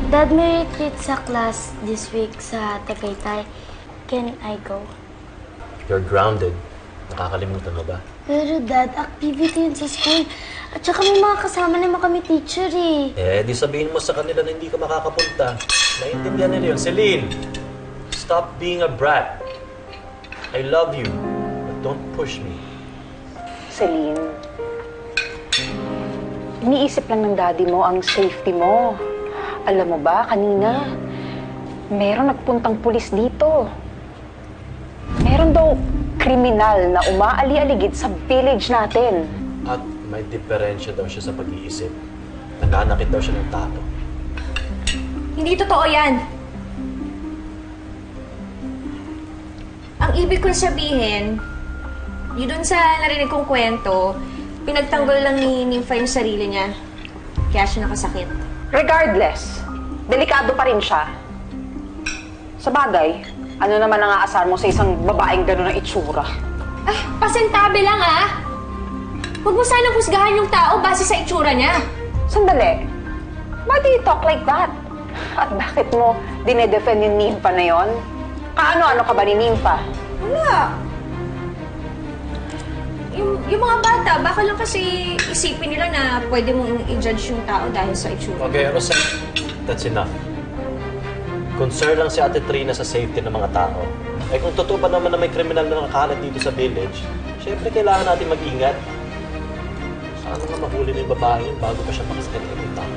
Dad, may retreat sa class this week sa Tagaytay. Can I go? You're grounded. Nakakalimutan mo ba? Pero Dad, activity yun sa school. At saka may mga kasama naman kami teacher Di sabihin mo sa kanila na hindi ka makakapunta. Naiintindihan nila yun. Celine, stop being a brat. I love you, but don't push me. Celine, iniisip lang ng daddy mo ang safety mo. Alam mo ba, kanina, meron nagpuntang pulis dito. Meron daw kriminal na umaali-aligid sa village natin. At may diferensya daw siya sa pag-iisip. Nananakit daw siya ng tao. Hindi totoo yan. Ang ibig kong sabihin, yun dun sa narinig kong kwento, pinagtanggol lang ni Nympha yung sarili niya. Kaya siya nakasakit. Regardless, delikado pa rin siya. Sa bagay, ano naman ang aasar mo sa isang babaeng gano'n na itsura? Ay, pasintabi lang Huwag mo sanang husgahan yung tao base sa itsura niya. Sandali, why do you talk like that? At bakit mo dinedefend yung Nympha na yon? Kaano-ano ka ba ni Nympha? Wala. Yung mga bata, baka lang kasi isipin nila na pwede mong i-judge yung tao dahil sa itsura. Okay, Rosel, that's enough. Concern lang si Ate Trina sa safety ng mga tao. Kung totoo pa naman na may kriminal na nakahalat dito sa village, syempre kailangan natin mag-ingat. Sana nga mahuli na yung babae yun bago pa siya makasakit ng tao.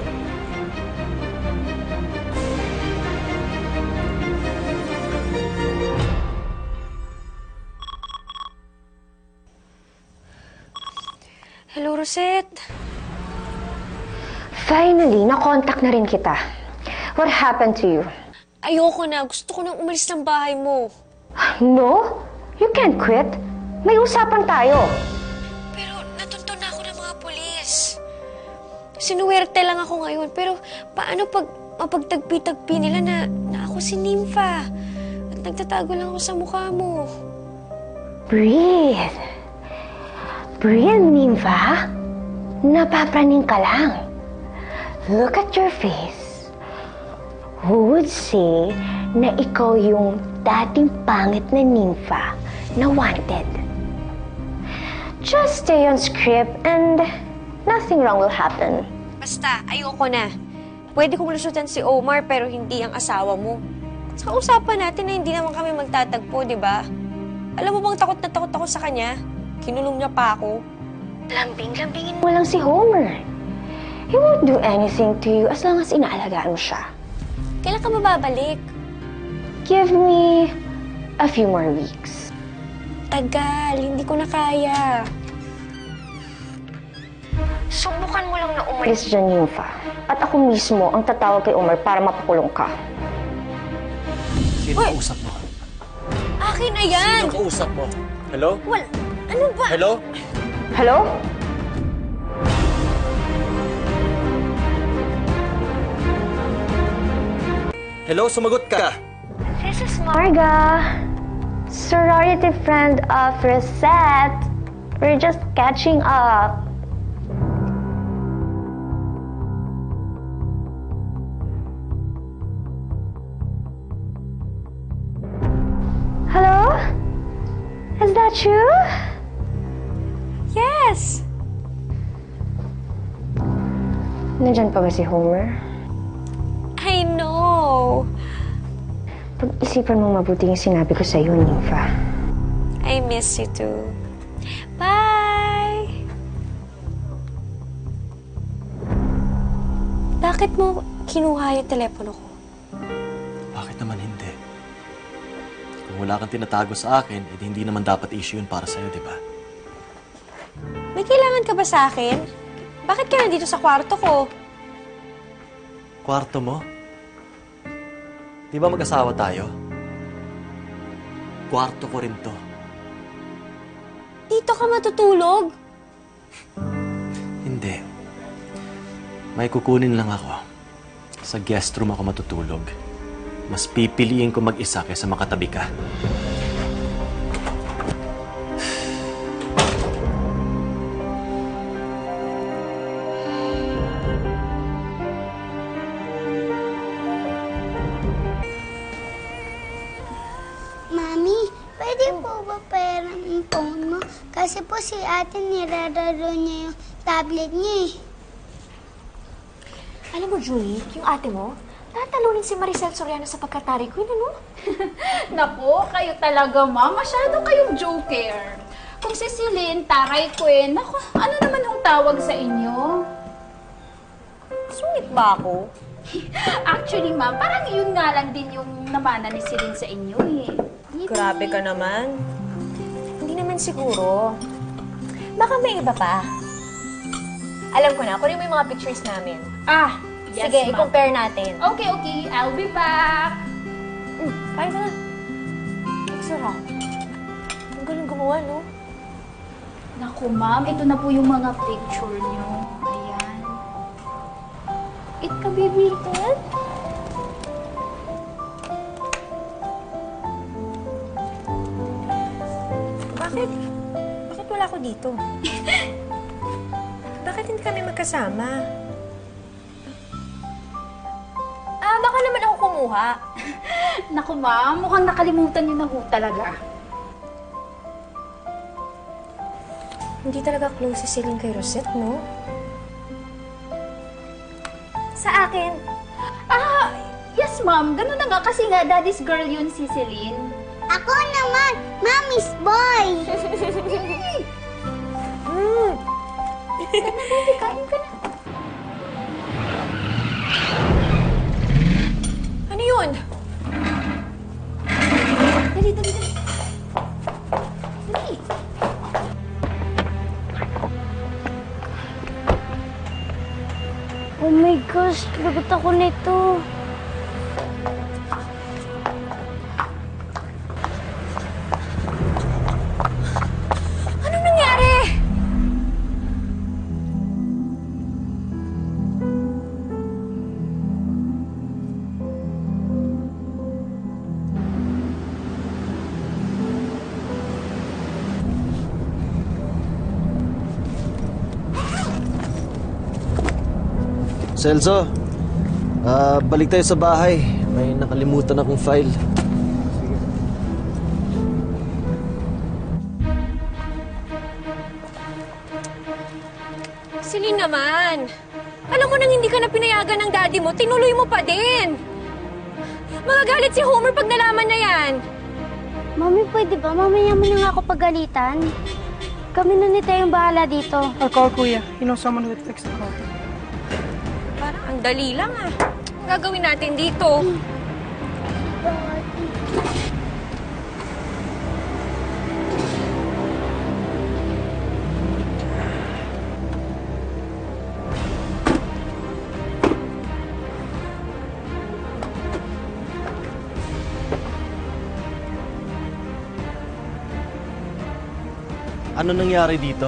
Hello, Rosette. Finally, na-contact na rin kita. What happened to you? Ayoko na. Gusto ko nang umalis ng bahay mo. No? You can't quit. May usapan tayo. Pero natuntun na ako ng mga pulis. Sinuwerte lang ako ngayon. Pero paano pag mapagtagpi-tagpi nila na ako si Nympha? At nagtatago lang ako sa mukha mo. Breathe. Breathe, Nympha. Napapraning ka lang. Look at your face. Who would say na ikaw yung dating pangit na Nympha na wanted? Just stay on script and nothing wrong will happen. Basta, ayoko na. Pwede kong lusutan si Omar pero hindi ang asawa mo. Sa usapan natin na hindi naman kami magtatagpo, di ba? Alam mo bang takot na takot ako sa kanya? Kinulong niya pa ako. Lambing-lambingin mo lang si Homer. He won't do anything to you as long as inaalagaan mo siya. Kailan ka mababalik? Give me a few more weeks. Tagal, hindi ko na kaya. Subukan mo lang na umalis dyan, Nympha. At ako mismo ang tatawag kay Omar para mapakulong ka. Sino kausap mo? Akin na yan! Sino kausap mo? Hello? Well, ano ba? Hello? Hello? Hello? Sumagot ka! This is Marga. Sorority friend of Rosette. We're just catching up. Hello? Is that you? Yes! Nandyan pa ba si Homer? I know. Pag-isipan mo mabuti yung sinabi ko sa'yo, Nympha. I miss you too. Bye! Bakit mo kinuha yung telepono ko? Bakit naman hindi? Kung wala kang tinatago sa akin, edi hindi naman dapat issue yun para sa'yo, di ba? May kailangan ka ba sa akin? Bakit ka nandito sa kwarto ko? Kwarto mo? Di ba mag-asawa tayo? Kwarto ko rin to. Dito ka matutulog? Hindi. May kukunin lang ako. Sa guest room ako matutulog. Mas pipiliin ko mag-isa kaysa makatabi ka. Kasi po si ate nirararo niya yung tablet niya eh. Alam mo, Julie, yung ate mo, tatalunin si Maricel Soriano sa pagkatari ko, ano? Naku, kayo talaga, ma. Masyado kayong joker. Kung si Celine, taray ko eh. Naku, ano naman yung tawag sa inyo? Sungit ba ako? Actually, ma, parang yun nga lang din yung namana ni Celine sa inyo eh. Grabe ka naman. Hindi naman siguro. Baka may iba pa. Alam ko na, kunin mo yung mga pictures namin. Ah, yes, Sige, ma. i-compare natin. Okay. I'll be back. Kaya ka na. Ang sarap. Ang galing gumawa, no? Naku, ma'am, ito na po yung mga picture nyo. Ayan. Itkabibitin? Bakit? Bakit wala ako dito? Bakit hindi kami magkasama? Baka naman ako kumuha. Naku, ma'am, mukhang nakalimutan nyo na ho talaga. Hindi talaga close si Celine kay Rosette, no? Sa akin, Ah, yes, ma'am. Ganun na nga kasi nga, daddy's girl yun si Celine. Ako naman, mommy's boy. Kain ka na. ano yun? Dali. Dali. Oh my gosh, lagot ako nito. Anong nangyari? Celso, balik tayo sa bahay. May nakalimutan akong file. Celine naman. Alam mo nang hindi ka na pinayagan ng daddy mo, tinuloy mo pa din. Magagalit si Homer pag nalaman na yan. Mami, pwede ba? Mamaya mo na nga ako pagalitan. Kami na ni Teo yung bahala dito. I'll call Kuya. He knows someone who takes the call. Parang ang dali lang ah. Ang gagawin natin dito? Ano nangyari dito?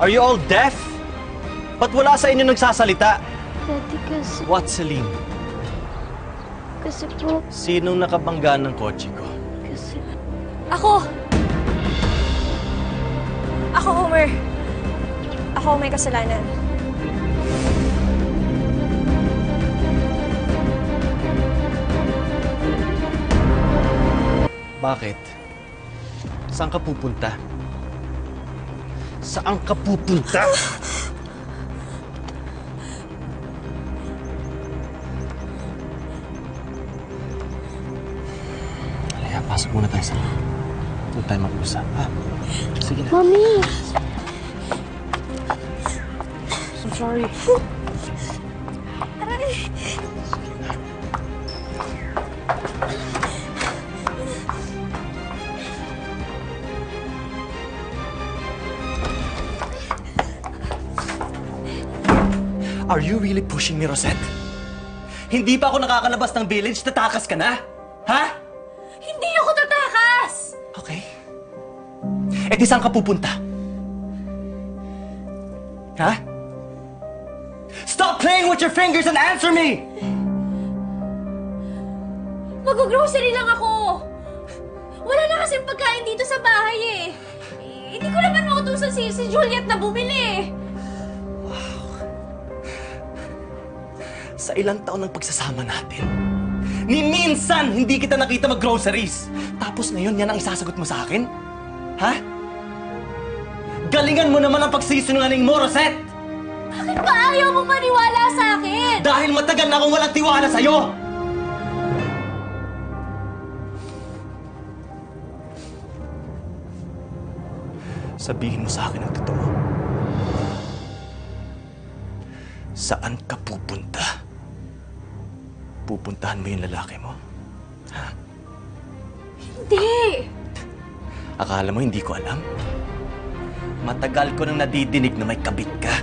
Are you all deaf? Ba't wala sa inyo nagsasalita? Daddy, What, Celine? kasi po, Sinong nakabangga ng kotse ko? kasi... Ako! Ako, Homer. Ako may kasalanan. Bakit? Saan ka pupunta? Saan ka pupunta? Halika, pasok muna tayo sa loob. Huwag tayo mag-usap, ha? Sige na. Mami! So sorry. Are you really pushing me, Rosette? Hindi pa ako nakakalabas ng village, tatakas ka na? Ha? Hindi ako tatakas! Okay. Eh di saan ka pupunta? Ha? Stop playing with your fingers and answer me! Mag-grocery lang ako. Wala na kasing pagkain dito sa bahay eh. Hindi ko naman mautusan si Juliet na bumili. Sa ilang taon ng pagsasama natin, Ni minsan hindi kita nakita mag-groceries. Tapos ngayon, yan ang isasagot mo sa akin? Ha? Galingan mo naman ang pagsisinungaling mo, Rosette! Bakit ba ayaw mo maniwala sa akin? Dahil matagal na akong walang tiwala sa'yo! Sabihin mo sa akin ang totoo. Saan ka pupunta? Pupuntahan mo yung lalaki mo? Ha? Hindi! Akala mo hindi ko alam? Matagal ko nang nadidinig na may kabit ka.